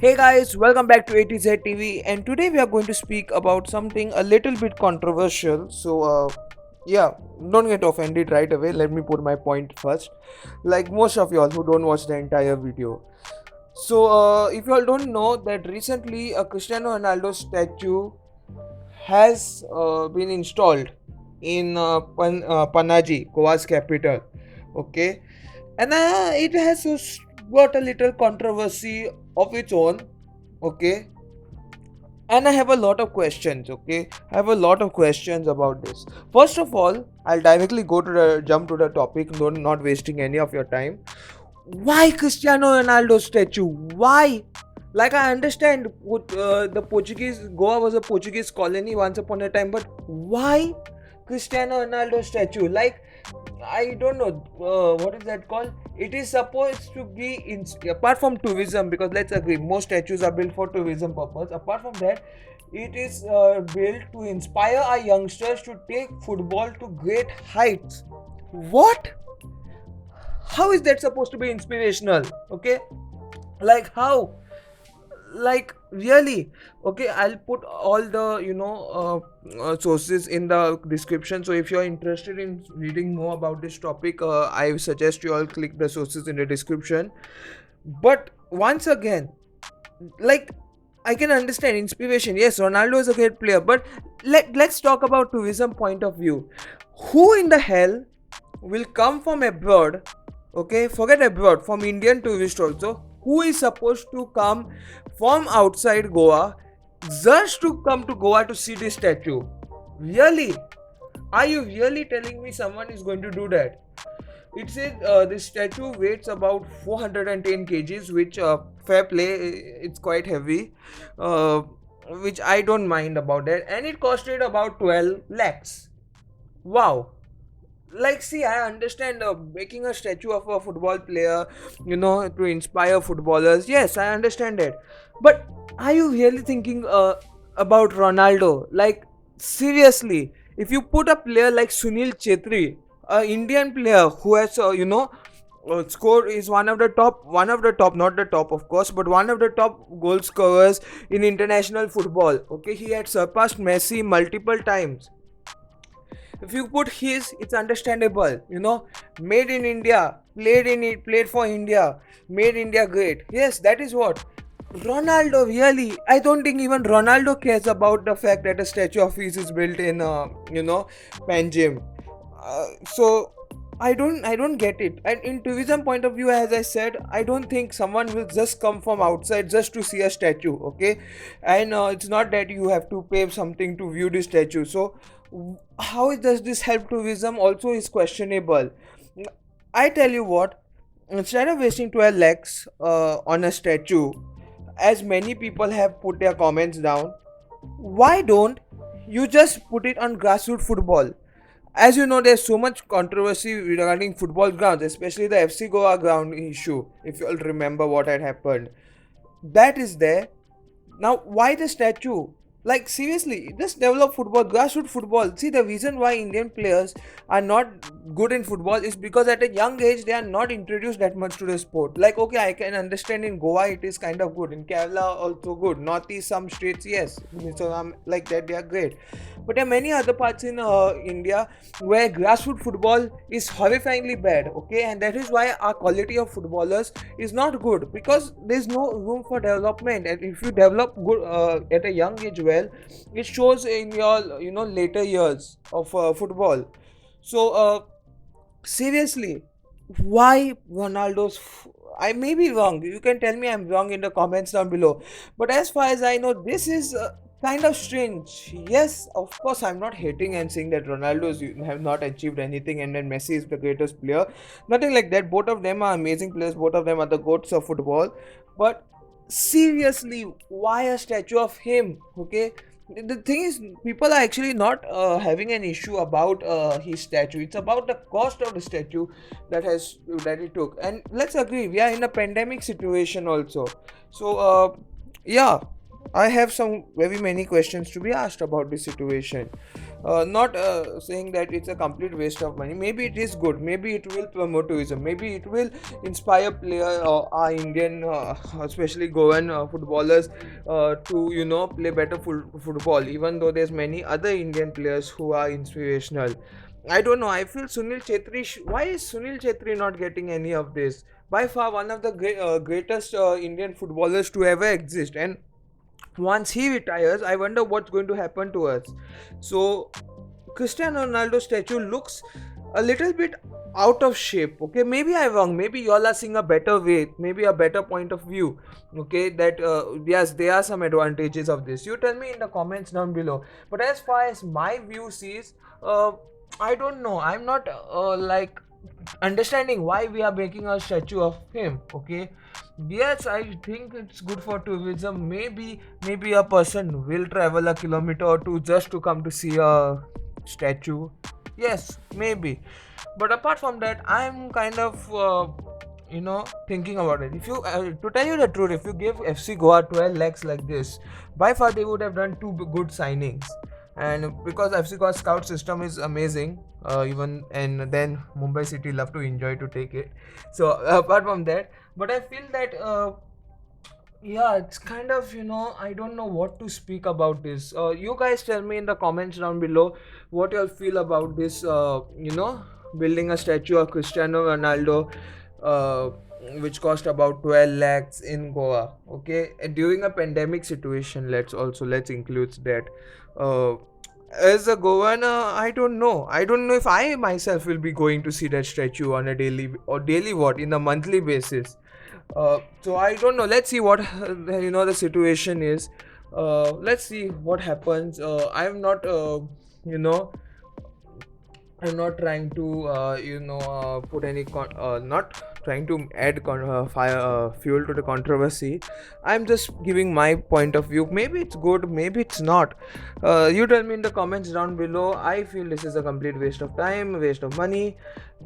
Hey guys, welcome back to A to Z TV, and today we are going to speak about something a little bit controversial. Yeah, don't get offended right away. Let me put my point first. Like most of y'all who don't watch the entire video. If y'all don't know that recently a Cristiano Ronaldo statue has been installed in Panaji, Goa's capital. Okay, and it has got a little controversy of its own. Okay, and I have a lot of questions. Okay, I have a lot of questions about this. First of all, I'll directly go to the jump to the topic, not wasting any of your time. Why Cristiano Ronaldo statue? Why? Like, I understand the Portuguese Goa was a Portuguese colony once upon a time, but why Cristiano Ronaldo statue? Like, I don't know what is that called. It is supposed to be apart from tourism, because let's agree most statues are built for tourism purpose. Apart from that, it is built to inspire our youngsters to take football to great heights. What? How is that supposed to be inspirational? Okay, like how? Like really? Okay, I'll put all the sources in the description, so if you're interested in reading more about this topic, I suggest you all click the sources in the description. But once again, like, I can understand inspiration. Yes, Ronaldo is a great player, but let's talk about tourism point of view. Who in the hell will come from abroad? Okay, forget abroad, from Indian tourist also. Who is supposed to come from outside Goa just to come to Goa to see this statue? Really? Are you really telling me someone is going to do that? It says this statue weighs about 410 kgs, which fair play, it's quite heavy, uh, which I don't mind about that, and it costed about 12 lakhs. Wow. Like, see, I understand making a statue of a football player, to inspire footballers. Yes, I understand it. But are you really thinking about Ronaldo? Like, seriously, if you put a player like Sunil Chetri, a Indian player who has, scored, is one of the top, not the top of course, but one of the top goal scorers in international football. Okay, he had surpassed Messi multiple times. If you put his, it's understandable. Made in India, played for India, made India great. Yes, that is what. Ronaldo, really, I don't think even Ronaldo cares about the fact that a statue of his is built in Panjim. So I don't get it. And in tourism point of view, as I said, I don't think someone will just come from outside just to see a statue. Okay, and it's not that you have to pay something to view the statue. So how does this help tourism? Also is questionable. I tell you what, instead of wasting 12 lakhs on a statue, as many people have put their comments down, why don't you just put it on grassroots football? As you know, there's so much controversy regarding football grounds, especially the FC Goa ground issue. If you all remember what had happened, that is there. Now, why the statue? Like, seriously, just develop football, grassroots football. See, the reason why Indian players are not good in football is because at a young age they are not introduced that much to the sport. Like, okay, I can understand in Goa it is kind of good, in Kerala also good, Northeast some states, yes, Mizoram, like that they are great. But there are many other parts in India where grassroots football is horrifyingly bad. Okay, and that is why our quality of footballers is not good, because there's no room for development. And if you develop good at a young age, well, it shows in your later years of football. So seriously, why Ronaldo's I may be wrong, you can tell me I'm wrong in the comments down below, but as far as I know, this is kind of strange. Yes, of course, I'm not hating and saying that Ronaldo's have not achieved anything and then Messi is the greatest player. Nothing like that. Both of them are amazing players. Both of them are the goats of football. But seriously, why a statue of him? Okay, the thing is, people are actually not having an issue about his statue. It's about the cost of the statue that it took. And let's agree, we are in a pandemic situation also. So yeah, I have some very many questions to be asked about this situation. Not saying that it's a complete waste of money. Maybe it is good. Maybe it will promote tourism. Maybe it will inspire player our Indian, especially Goan footballers, to play better football. Even though there's many other Indian players who are inspirational. I don't know. I feel Sunil Chetri. Why is Sunil Chetri not getting any of this? By far, one of the greatest Indian footballers to ever exist, and once he retires, I wonder what's going to happen to us. So Cristiano Ronaldo statue looks a little bit out of shape. Okay, maybe I'm wrong. Maybe y'all are seeing a better way, maybe a better point of view. Okay, that yes, there are some advantages of this. You tell me in the comments down below. But as far as my view sees, I don't know. I'm not like understanding why we are making a statue of him. Okay, yes, I think it's good for tourism. Maybe a person will travel a kilometer or two just to come to see a statue. Yes, maybe. But apart from that, I'm kind of thinking about it. If you to tell you the truth, if you give FC Goa 12 lakhs like this, by far they would have done two good signings. And because FC Goa scout system is amazing, even and then Mumbai City love to enjoy to take it. So apart from that, but I feel that yeah, it's kind of I don't know what to speak about this. You guys tell me in the comments down below what you all feel about this. Building a statue of Cristiano Ronaldo, uh, which cost about 12 lakhs in Goa. Okay, and during a pandemic situation, let's include that. Uh, as a Goan, I don't know. I don't know if I myself will be going to see that statue on a daily what in a monthly basis. So I don't know. Let's see what the situation is. Let's see what happens. I'm not you know I'm not trying to put any not trying to add fire fuel to the controversy. I'm just giving my point of view. Maybe it's good, maybe it's not. You tell me in the comments down below. I feel this is a complete waste of time, waste of money,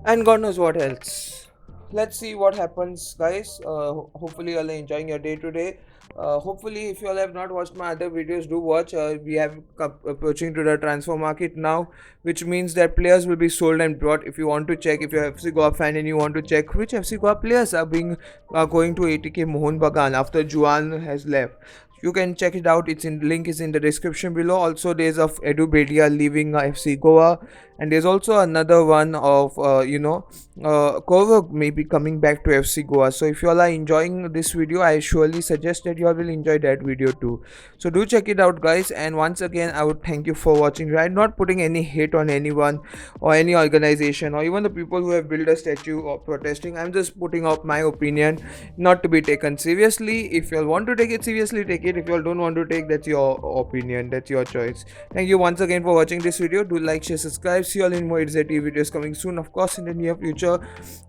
and God knows what else. Let's see what happens, guys. Hopefully you're enjoying your day today. Hopefully, if you all have not watched my other videos, do watch. We have approaching to the transfer market now, which means that players will be sold and brought. If you want to check, if you're FC Goa fan and you want to check which FC Goa players are going to ATK Mohun Bagan after Juan has left, you can check it out. It's in link is in the description below. Also, there's of Edu Bedia leaving FC Goa, and there's also another one of Kovac maybe coming back to FC Goa. So if you all are enjoying this video, I surely suggest that you all will enjoy that video too. So do check it out, guys. And once again, I would thank you for watching. I'm not putting any hate on anyone or any organization or even the people who have built a statue or protesting. I'm just putting up my opinion, not to be taken seriously. If you all want to take it seriously, take it. If you all don't want to take, that's your opinion, that's your choice. Thank you once again for watching this video. Do like, share, subscribe. See you all in more EdZT videos coming soon, of course, in the near future.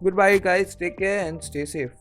Goodbye, guys. Take care and stay safe.